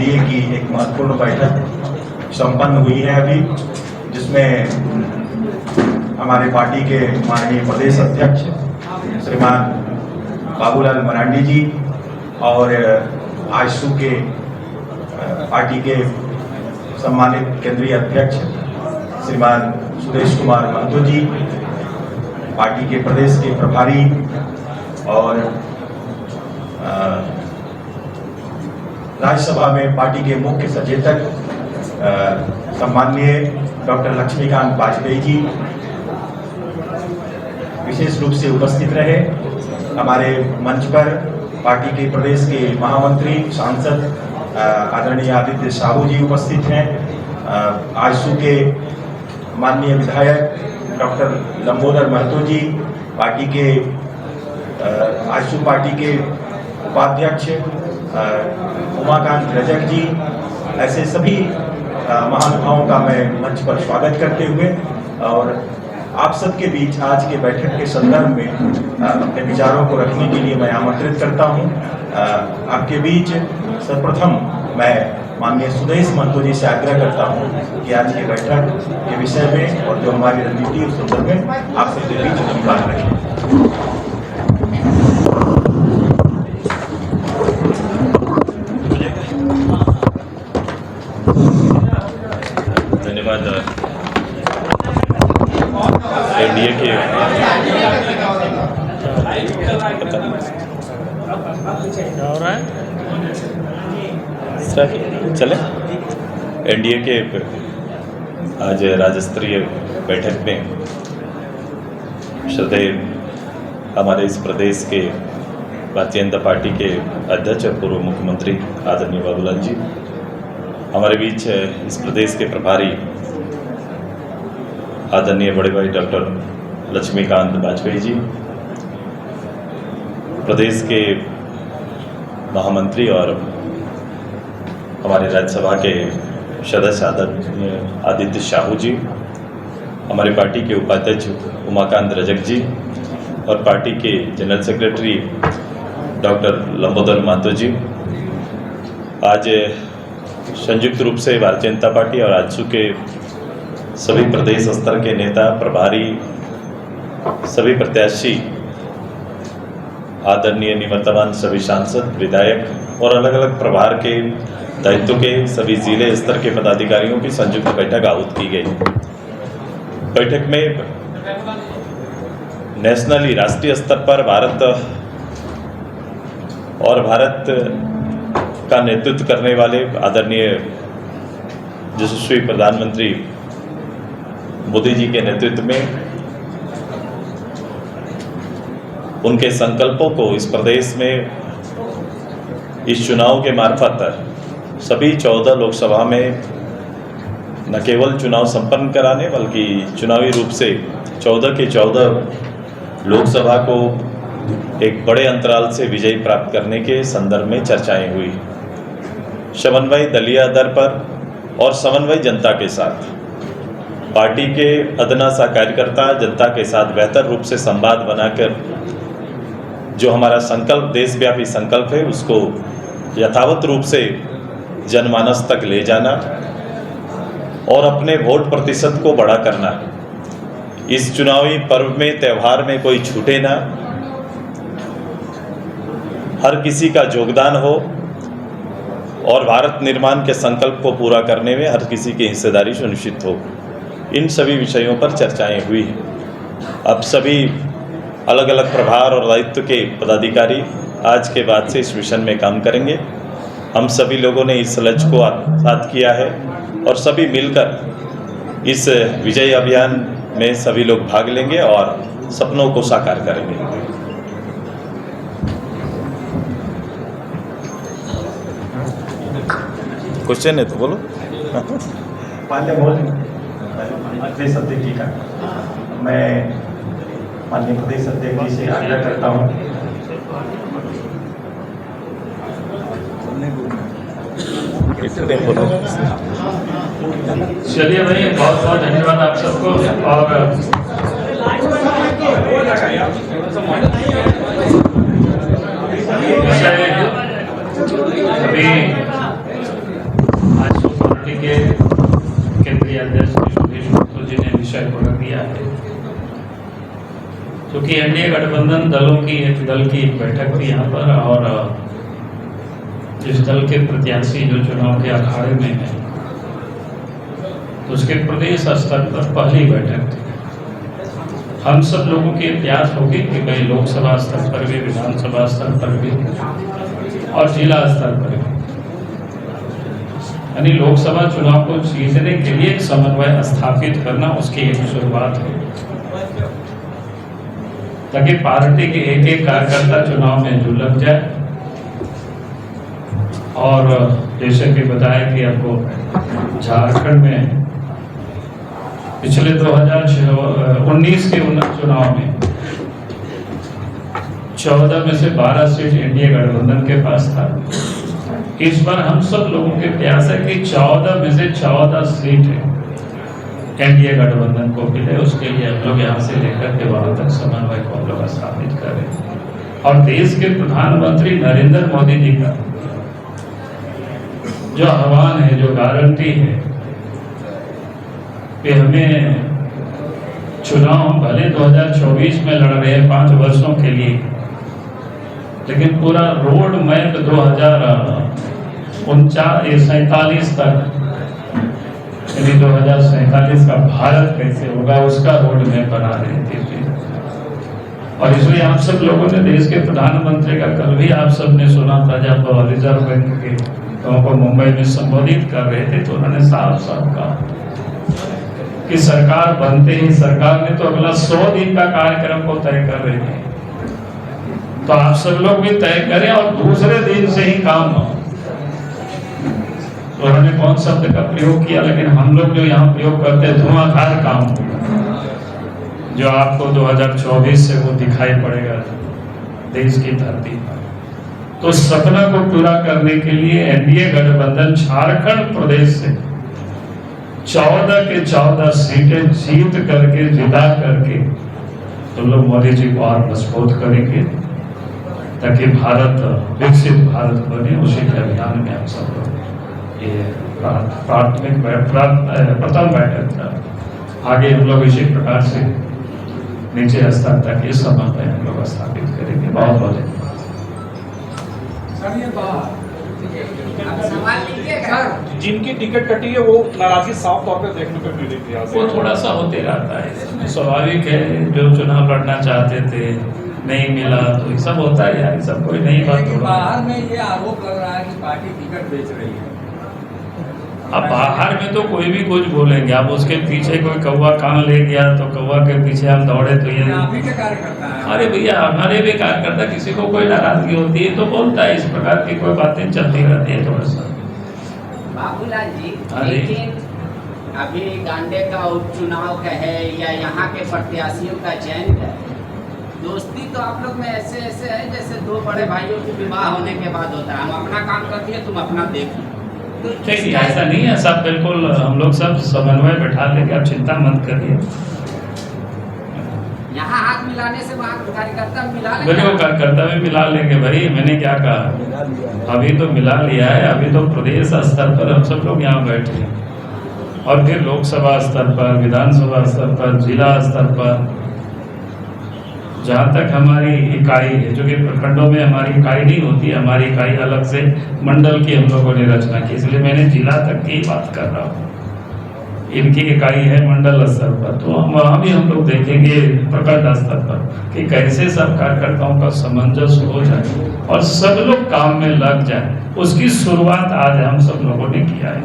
NDA की एक महत्वपूर्ण बैठक संपन्न हुई है अभी, जिसमें हमारे पार्टी के माननीय प्रदेश अध्यक्ष श्रीमान बाबूलाल मरांडी जी और आजसू के पार्टी के सम्मानित केंद्रीय अध्यक्ष श्रीमान सुदेश कुमार महतो जी, पार्टी के प्रदेश के प्रभारी और राज्यसभा में पार्टी के मुख्य सचेतक सम्माननीय डॉक्टर लक्ष्मीकांत वाजपेयी जी विशेष रूप से उपस्थित रहे। हमारे मंच पर पार्टी के प्रदेश के महामंत्री सांसद आदरणीय आदित्य साहू जी उपस्थित हैं। आजसू के माननीय विधायक डॉक्टर लंबोदर महतो जी, पार्टी के आजसू पार्टी के उपाध्यक्ष उमाकांत रजक जी, ऐसे सभी महानुभावों का मैं मंच पर स्वागत करते हुए और आप सबके बीच आज के बैठक के संदर्भ में अपने विचारों को रखने के लिए मैं आमंत्रित करता हूं। आपके बीच सर्वप्रथम मैं माननीय सुदेश महतो जी से आग्रह करता हूं कि आज की बैठक के विषय में और जो हमारी रणनीति उस संदर्भ में आप सबके बीच अपनी बात रखें। धन्यवाद। एनडीए के चले एनडीए के आज राज्य स्तरीय बैठक में श्रद्धेय हमारे इस प्रदेश के भारतीय जनता पार्टी के अध्यक्ष और पूर्व मुख्यमंत्री आदरणीय बाबूलाल जी, हमारे बीच इस प्रदेश के प्रभारी आदरणीय बड़े भाई डॉक्टर लक्ष्मीकांत वाजपेयी जी, प्रदेश के महामंत्री और हमारे राज्यसभा के सदस्य आदित्य साहू जी, हमारे पार्टी के उपाध्यक्ष उमाकांत रजक जी और पार्टी के general secretary doctor Lambodar Mahato ji, आज संयुक्त रूप से भारतीय जनता पार्टी और आजसू के सभी प्रदेश स्तर के नेता, प्रभारी, सभी प्रत्याशी, आदरणीय निवर्तमान सभी सांसद, विधायक और अलग अलग प्रभार के दायित्व के सभी जिले स्तर के पदाधिकारियों की संयुक्त बैठक आहूत की गई। बैठक में नेशनली राष्ट्रीय स्तर पर भारत का नेतृत्व करने वाले आदरणीय यशस्वी प्रधानमंत्री मोदी जी के नेतृत्व में उनके संकल्पों को इस प्रदेश में इस चुनाव के मार्फत सभी 14 लोकसभा में न केवल चुनाव संपन्न कराने बल्कि चुनावी रूप से 14 के 14 लोकसभा को एक बड़े अंतराल से विजय प्राप्त करने के संदर्भ में चर्चाएं हुई। समन्वय दलीय आधार पर और समन्वय जनता के साथ, पार्टी के अदना सा कार्यकर्ता जनता के साथ बेहतर रूप से संवाद बनाकर जो हमारा संकल्प, देशव्यापी संकल्प है, उसको यथावत रूप से जनमानस तक ले जाना और अपने वोट प्रतिशत को बड़ा करना। इस चुनावी पर्व में, त्यौहार में कोई छूटे ना, हर किसी का योगदान हो और भारत निर्माण के संकल्प को पूरा करने में हर किसी की हिस्सेदारी सुनिश्चित हो। इन सभी विषयों पर चर्चाएं हुई। अब सभी अलग अलग प्रभार और दायित्व के पदाधिकारी आज के बाद से इस मिशन में काम करेंगे। हम सभी लोगों ने इस लक्ष्य को साथ किया है और सभी मिलकर इस विजय अभियान में सभी लोग भाग लेंगे और सपनों को साकार करेंगे। क्वेश्चन है तो बोलो। प्रदेश अध्यक्ष जी का मैं माननीय प्रदेश अध्यक्ष जी से आग्रह करता हूँ चलिए भाई, बहुत बहुत धन्यवाद आप सबको। और अभी विषय को रख दिया है। क्योंकि एनडीए गठबंधन दल की एक बैठक थी यहाँ पर, और जिस दल के प्रत्याशी जो चुनाव के अखाड़े में है तो उसके प्रदेश स्तर पर पहली बैठक थी। हम सब लोगों की प्रयास होगी कि भाई लोकसभा स्तर पर भी, विधानसभा स्तर पर भी और जिला स्तर पर भी, यानी लोकसभा चुनाव को जीतने के लिए एक समन्वय स्थापित करना, उसकी एक शुरुआत है, ताकि पार्टी के एक एक कार्यकर्ता चुनाव में जो लग जाए। और जैसे कि बताया कि आपको झारखंड में पिछले 2019 के चुनाव में 14 में से 12 सीट एनडीए गठबंधन के पास था। इस बार हम सब लोगों के प्रयास है कि 14 में से 14 सीट एनडीए गठबंधन को मिले। उसके लिए हम लोग यहाँ से लेकर के वहां तक समन्वय को हम लोग स्थापित करें। और देश के प्रधानमंत्री नरेंद्र मोदी जी का जो आह्वान है, जो गारंटी है कि हमें चुनाव भले 2024 में लड़ रहे हैं 5 वर्षों के लिए, लेकिन पूरा रोड मैप 2047 तक, यानी 2047 का भारत कैसे होगा उसका रोड मैप बना रहे थे। और इसलिए आप सब लोगों ने देश के प्रधानमंत्री का कल भी आप सब ने सुना था, जब रिजर्व बैंक के को मुंबई में संबोधित कर रहे थे, तो उन्होंने साफ साफ कहा कि सरकार बनते ही सरकार ने तो अगला 100 दिन का कार्यक्रम को तय कर रहे हैं, तो आप सब लोग भी तय करें और दूसरे दिन से ही काम हो। तो उन्होंने कौन शब्द का प्रयोग किया, लेकिन हम लोग जो यहाँ प्रयोग करते हैं धुआंधार काम, जो आपको 2024 से वो दिखाई पड़ेगा देश की धरती पर। तो सपना को पूरा करने के लिए एनडीए गठबंधन झारखंड प्रदेश से 14 के 14 सीटें जीत करके, जिता करके तो लोग मोदी जी को और मजबूत करेंगे, ताकि भारत विकसित भारत बने। उसी के अभियान में हम सब लोग ये प्रथम बैठक था। आगे हम लोग इसी प्रकार से नीचे स्तर तक इस समन्वय हम लोग स्थापित करेंगे। बहुत बहुत जिनकी टिकट कटी है वो नाराजगी साफ तौर पर देखने को मिली थी। वो थोड़ा सा होते रहता है, स्वाभाविक है। जो चुनाव लड़ना चाहते थे नहीं मिला, तो ये सब होता है यार, सब कोई नहीं बात। बाहर में ये आरोप लग रहा है कि पार्टी टिकट बेच रही है। अब बाहर में तो कोई भी कुछ बोलेंगे, अब उसके पीछे कोई कौवा कान ले गया तो कौवा के पीछे हम दौड़े तो ये आप ही के कार्यकर्ता है। अरे भैया, हमारे भी कार्यकर्ता, किसी को कोई नाराजगी होती है तो बोलता है। इस प्रकार की कोई बातें चलती रहती है थोड़ा सा। बाबूलाल जी, अरे। लेकिन अभी गांडे का उपचुनाव का है या यहाँ के प्रत्याशियों का चयन है, दोस्ती तो आप लोग में ऐसे ऐसे है जैसे दो बड़े भाइयों की विवाह होने के बाद होता है, हम अपना काम कर दिए, तुम अपना देख लो। नहीं, ऐसा नहीं है, सब बिल्कुल हम लोग सब समन्वय बैठा लेंगे, आप चिंता मत करिए। यहाँ हाथ मिलाने से वहाँ कार्यकर्ता मिला मेरे को लेंगे। कार्यकर्ता भी मिला लेंगे भाई, मैंने क्या कहा, अभी तो मिला लिया है। अभी तो प्रदेश स्तर पर हम सब लोग यहाँ बैठे हैं, और फिर लोकसभा स्तर पर, विधानसभा स्तर पर, जिला स्तर पर, जहाँ तक हमारी इकाई है, जो कि प्रखंडों में हमारी इकाई नहीं होती, हमारी इकाई अलग से मंडल की हम लोगों ने रचना की, इसलिए मैंने जिला तक की बात कर रहा हूँ। इनकी इकाई है मंडल स्तर पर, तो वहाँ भी हम लोग देखेंगे प्रखंड स्तर पर कि कैसे सब कार्यकर्ताओं का सामंजस्य हो जाए और सब लोग काम में लग जाए। उसकी शुरुआत आज हम सब लोगों ने किया है।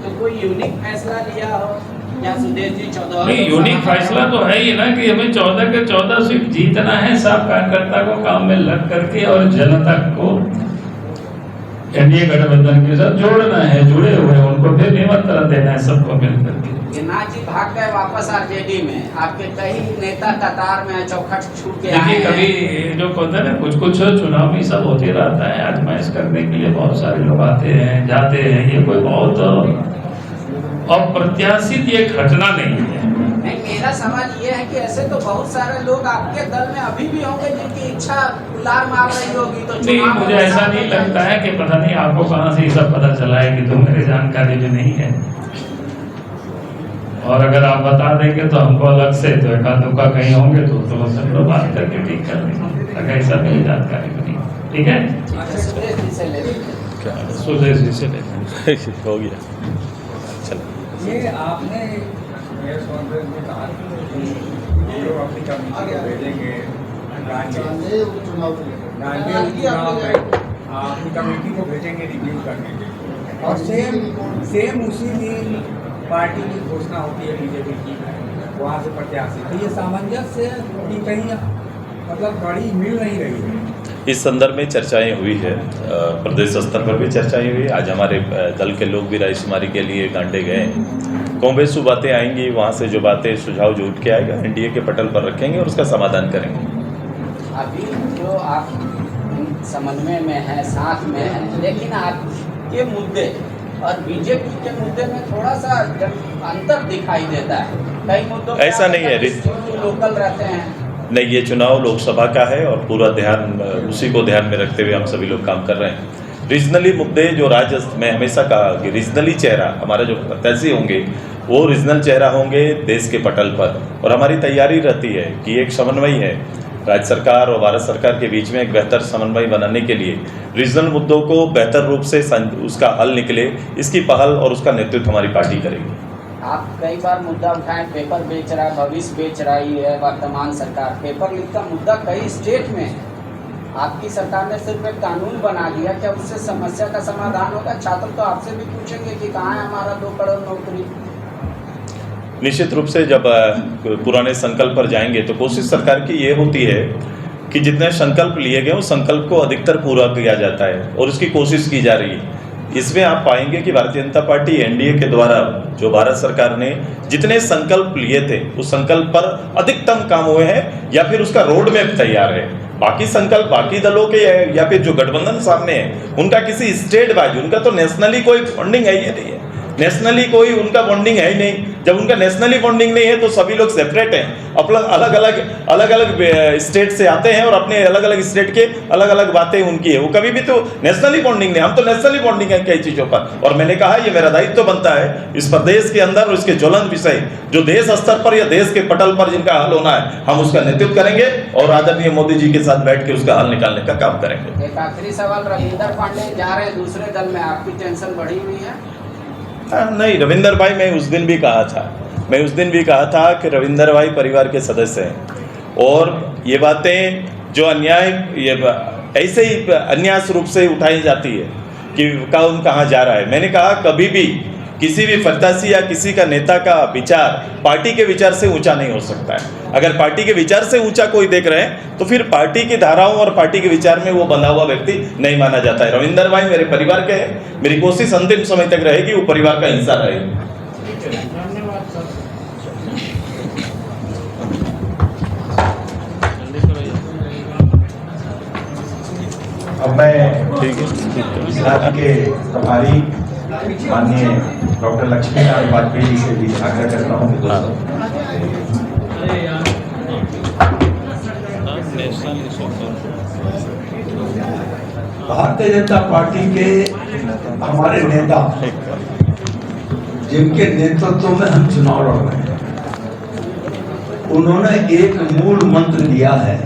तो कोई यूनिक फैसला लिया हो या सुदेश जी 14? नहीं, यूनिक फैसला तो है ही ना कि हमें 14 के 14 सीट जीतना है, सब कार्यकर्ता को काम में लग करके और जनता को एनडीए गठबंधन के साथ जोड़ना है, जुड़े हुए हैं, उनको फिर निमंत्रण देना है सबको मिलकर के। नाथ जी भाग गए वापस आरजेडी में, आपके कई नेता कतार में चौखट छूट के आए देखिए, हैं। कभी जो कहते हैं ना, कुछ कुछ चुनाव में सब होते रहता है, आजमाइश करने के लिए बहुत सारे लोग आते हैं जाते हैं, ये कोई बहुत अप्रत्याशित ये घटना नहीं है। नहीं, मेरा सवाल ये है कि ऐसे तो बहुत सारे लोग आपके दल में अभी भी होंगे जिनकी इच्छा उलार मार रही होगी, तो नहीं, चुनाव मुझे में ऐसा साथ नहीं में लगता है कि पता नहीं आपको कहाँ से ये सब पता चला है, कि तो मेरी जानकारी भी नहीं है। और अगर आप बता देंगे तो हमको अलग से तो एक आध दुका कहीं होंगे तो हम लोग बात करके ठीक कर देंगे, अगर ऐसा मेरी जानकारी बनी। ठीक है, सुरेश जी से ले क्या सुरेश जी से ले हो गया। चलो ये आपने प्रेस कॉन्फ्रेंस में कहा कि ये लोग अपनी कमेटी को भेजेंगे गांधी उपचुनाव में अपनी कमेटी को भेजेंगे रिव्यू करने के लिए, और सेम उसी दिन पार्टी की घोषणा होती है बीजेपी की, वहाँ से प्रत्याशी। तो ये सामंजस्य की कहीं मतलब कड़ी मिल नहीं रही है। इस संदर्भ में चर्चाएं हुई है, प्रदेश स्तर पर भी चर्चाएं हुई। आज हमारे दल के लोग भी रायशुमारी के लिए गांडे गए। कॉन्ग्रेस बातें आएंगी, वहाँ से जो बातें सुझाव जो उठ के आएगा एनडीए के पटल पर रखेंगे और उसका समाधान करेंगे। अभी जो आप समन्वय में है, साथ में है, लेकिन आपके मुद्दे और बीजेपी के मुद्दे में थोड़ा सा अंतर दिखाई देता है। कई मुद्दों पे ऐसा नहीं है, लोकल रहते हैं। नहीं, ये चुनाव लोकसभा का है और पूरा ध्यान उसी को ध्यान में रखते हुए हम सभी लोग काम कर रहे हैं। रीजनली मुद्दे जो राज्य में हमेशा कहा कि रीजनली चेहरा हमारा जो प्रत्याशी होंगे वो रीजनल चेहरा होंगे देश के पटल पर, और हमारी तैयारी रहती है कि एक समन्वय है राज्य सरकार और भारत सरकार के बीच में एक बेहतर समन्वय बनाने के लिए रीजनल मुद्दों को बेहतर रूप से उसका हल निकले, इसकी पहल और उसका नेतृत्व हमारी पार्टी करेगी। आप कई बार मुद्दा उठाएं, पेपर बेच रहा है, भविष्य बेच रही है वर्तमान सरकार। पेपर लीक का मुद्दा कई स्टेट में है, आपकी सरकार ने सिर्फ एक कानून बना दिया, क्या उससे समस्या का समाधान होगा? छात्र तो आपसे भी पूछेंगे कि कहाँ है हमारा 2 करोड़ नौकरी। निश्चित रूप से जब पुराने संकल्प पर जाएंगे तो कोशिश सरकार की ये होती है कि जितने संकल्प लिए गए उस संकल्प को अधिकतर पूरा किया जाता है और उसकी कोशिश की जा रही है। इसमें आप पाएंगे कि भारतीय जनता पार्टी एनडीए के द्वारा जो भारत सरकार ने जितने संकल्प लिए थे उस संकल्प पर अधिकतम काम हुए हैं या फिर उसका रोड मैप तैयार है। बाकी संकल्प बाकी दलों के या फिर जो गठबंधन सामने है उनका किसी स्टेट वाइज, उनका तो नेशनली कोई फंडिंग है ही नहीं है, नेशनली कोई उनका बॉन्डिंग है ही नहीं। जब उनका नेशनली बॉन्डिंग नहीं है तो सभी लोग सेपरेट हैं, अपना अलग अलग स्टेट से आते हैं और अपने अलग अलग स्टेट के अलग अलग बातें उनकी है। वो कभी भी तो नेशनली बॉन्डिंग नहीं, हम तो नेशनली बॉन्डिंग है कई चीज़ों पर। और मैंने कहा ये मेरा दायित्व बनता है इस प्रदेश के अंदर और इसके ज्वलंत विषय जो देश स्तर पर या देश के पटल पर जिनका हल होना है हम उसका नेतृत्व करेंगे और आदरणीय मोदी जी के साथ बैठ के उसका हल निकालने का काम करेंगे। एक आखिरी सवाल, रविंदर पांडे जा रहे हैं दूसरे दल में, आपकी टेंशन बढ़ी हुई है? नहीं, रविंदर भाई मैं उस दिन भी कहा था कि रविंदर भाई परिवार के सदस्य हैं और ये बातें जो अन्याय ये ऐसे ही अन्याय रूप से उठाई जाती है कि कौन कहाँ जा रहा है। मैंने कहा कभी भी किसी भी प्रत्याशी या किसी का नेता का विचार पार्टी के विचार से ऊंचा नहीं हो सकता है। अगर पार्टी के विचार से ऊंचा कोई देख रहे हैं तो फिर पार्टी की धाराओं और पार्टी के विचार में वो बंधा हुआ व्यक्ति नहीं माना जाता है। रविंदर भाई मेरे परिवार के हैं, मेरी कोशिश अंतिम समय तक रहेगी वो परिवार का हिस्सा रहेगी। अब मैं इस राज्य के प्रभारी माननीय डॉक्टर लक्ष्मीकांत वाजपेयी जी से भी आग्रह करता हूँ कि भारतीय जनता पार्टी के हमारे नेता जिनके नेतृत्व में हम चुनाव लड़ रहे हैं, उन्होंने एक मूल मंत्र दिया है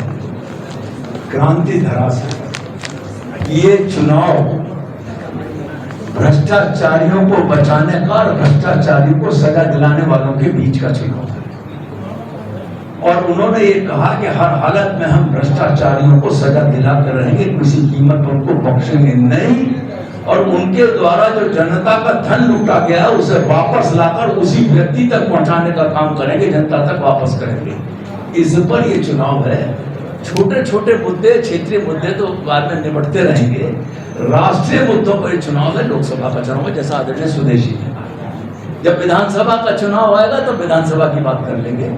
क्रांति धरा से। ये चुनाव भ्रष्टाचारियों को बचाने का और भ्रष्टाचारियों को सजा दिलाने वालों के बीच का चुनाव है। और उन्होंने ये कहा कि हर हालत में हम भ्रष्टाचारियों को सजा दिलाकर रहेंगे, किसी कीमत पर उनको बख्शेंगे नहीं, और उनके द्वारा जो जनता का धन लूटा गया उसे वापस लाकर उसी व्यक्ति तक पहुंचाने का काम करेंगे, जनता तक वापस करेंगे। इस पर ये चुनाव है। छोटे छोटे मुद्दे, क्षेत्रीय मुद्दे तो बाद में निपटते रहेंगे, राष्ट्रीय मुद्दों पर चुनाव है। लोकसभा का चुनाव है, जैसा आदरणीय स्वदेशी ने कहा। जब विधानसभा का चुनाव आएगा तो विधानसभा की बात कर लेंगे।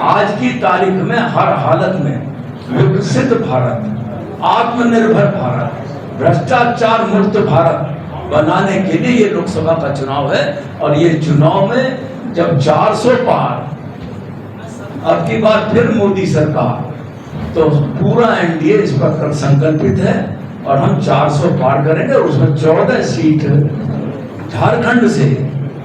आज की तारीख में हर हालत में विकसित भारत, आत्मनिर्भर भारत, भ्रष्टाचार मुक्त भारत बनाने के लिए ये लोकसभा का चुनाव है। और ये चुनाव में जब 400 पार, अब की बार फिर मोदी सरकार, तो पूरा एनडीए इस पर संकल्पित है और हम 400 पार करेंगे। और उसमें 14 सीट झारखंड से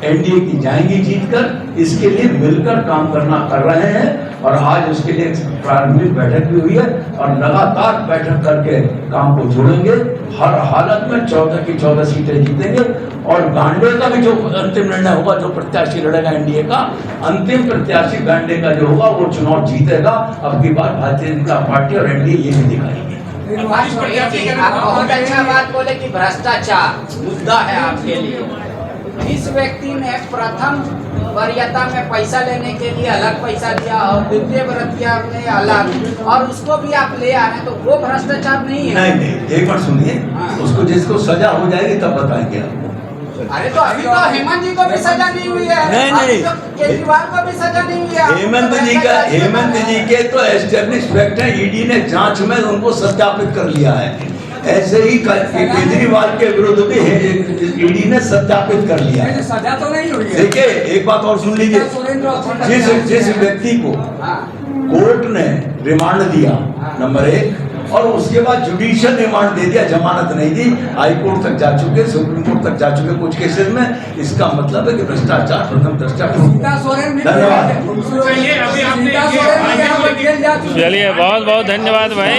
एनडीए की जाएंगी जीतकर। इसके लिए मिलकर काम कर रहे हैं और आज उसके लिए प्रारंभिक बैठक भी हुई है और लगातार बैठक करके काम को जोड़ेंगे। हर हालत में 14 की 14 सीटें जीतेंगे और गांडे का भी जो अंतिम निर्णय होगा, जो प्रत्याशी लड़ेगा एनडीए का, अंतिम प्रत्याशी गांडे का जो होगा वो चुनाव जीतेगा। अब की बार भारतीय जनता पार्टी और एनडीए ये भी दिखाएंगे। आप बहुत अच्छा बात बोले कि भ्रष्टाचार मुद्दा है आपके लिए। इस व्यक्ति ने प्रथम वरीयता में पैसा लेने के लिए अलग पैसा दिया और द्वितीय वरीयता में अलग, और उसको भी आप ले आए हैं, तो वो भ्रष्टाचार नहीं है? नहीं, एक बार सुनिए, उसको जिसको सजा हो जाएगी तब बताएंगे आपको। अरे तो अभी तो हेमंत जी को भी सजा नहीं हुई है। नहीं। तो केजरीवाल को भी सजा नहीं हुई है। हेमंत जी के तो एस्टेब्लिश फैक्ट है, ईडी ने जांच में उनको सत्यापित कर लिया है। ऐसे ही केजरीवाल के विरुद्ध भी ईडी ने सत्यापित कर लिया है। सजा तो नहीं हुई है। देखिए एक बात और सुन लीजिए, जिस व्यक्ति को कोर्ट ने रिमांड दिया नंबर 1, और उसके बाद जुडिशियल रिमांड दे दिया, जमानत नहीं दी, हाई कोर्ट तक जा चुके, सुप्रीम कोर्ट तक जा चुके कुछ केसेस में, इसका मतलब है कि भ्रष्टाचार प्रथम भ्रष्टाचार। धन्यवाद। चलिए बहुत बहुत धन्यवाद भाई।